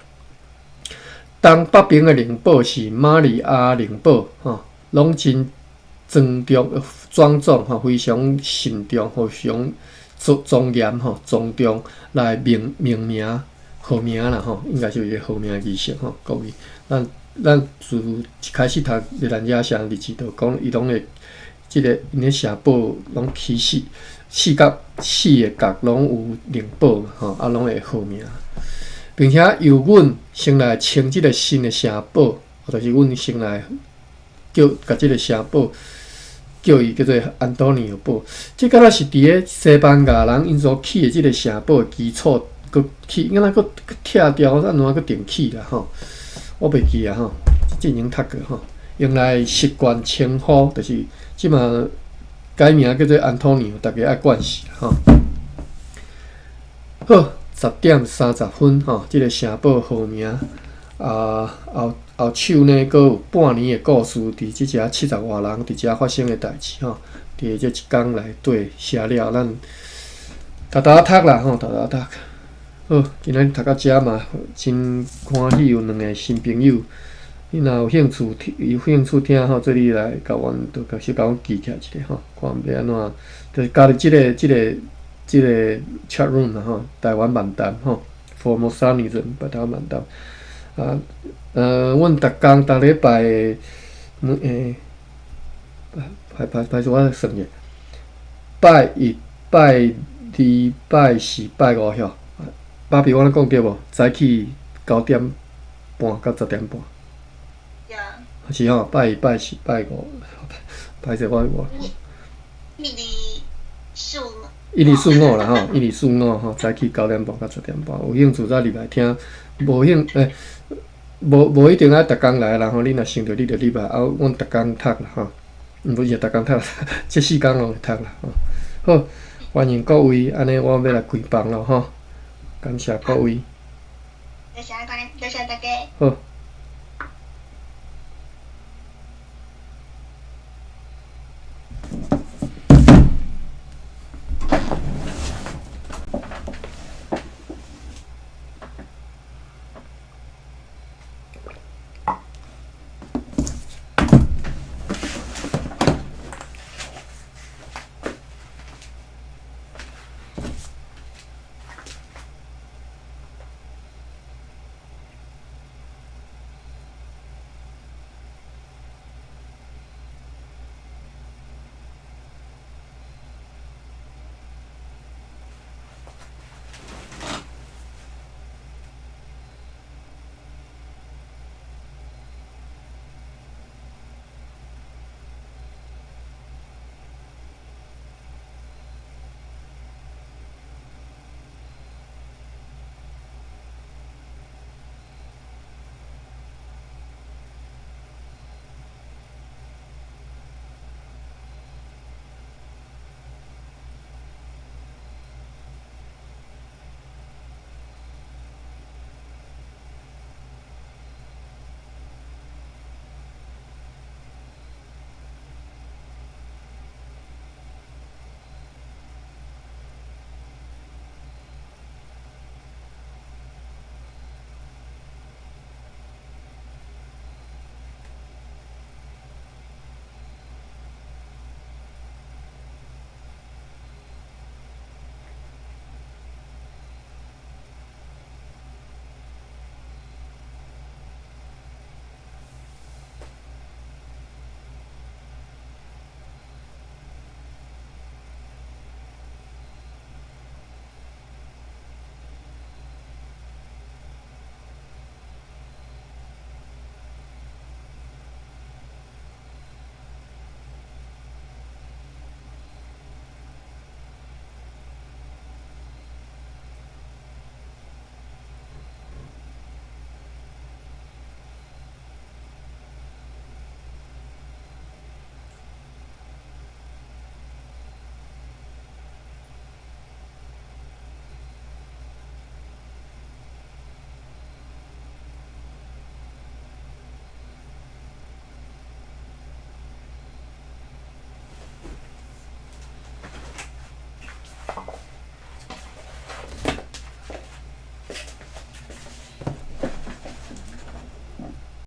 东北边的灵堡是玛利亚灵堡吼，拢真庄重吼，非常慎重，非常庄严吼，庄重来命名号名啦吼，应该是一个号名仪式吼。各位，咱自一开始读日兰野城日志，就讲伊拢会即个因咧城堡拢起4个角拢有灵堡吼，啊拢会号名，并且由阮先来称即个新的城堡，就是阮先来甲即个城堡。叫伊叫做安东尼奥堡，即敢若是伫咧西班牙人因所起的即个城堡基础，佮起，敢若佮拆掉，咱怎佮重起啦吼？我袂记啊吼，进前读过吼，用来习惯称呼，就是即马改名叫做安东尼奥，大家爱惯势吼。好，10:30吼，即个城堡号名后手呢，阁有半年的故事，伫即只70外人伫遮发生的代志吼，伫即一天内底写了，咱读啦吼，读。好，今仔日读到遮嘛，真欢喜有2个新朋友。你若有兴趣听吼，做你来甲阮，就小甲阮记起来一下吼，看要安怎，就是加入即个 chat room 啦吼，台湾漫谈吼 ，Formosa 女人台湾漫谈。阮逐工逐礼拜排除我算者，拜1、拜2、拜4、拜5晓。爸比，我咧讲对无？早起9:30到10:30。是吼，拜1、拜4、拜5，歹势我。1、2、4、5啦吼，1、2、4、5吼，早起9:30到10:30。有兴趣再入来听，无一定爱逐工来啦吼，你若想着你就入来，阮逐工读啦吼，毋是逐工读，即4工拢会读啦吼。好，欢迎各位，安尼我要来开放咯吼，感谢各位。多谢大家。好。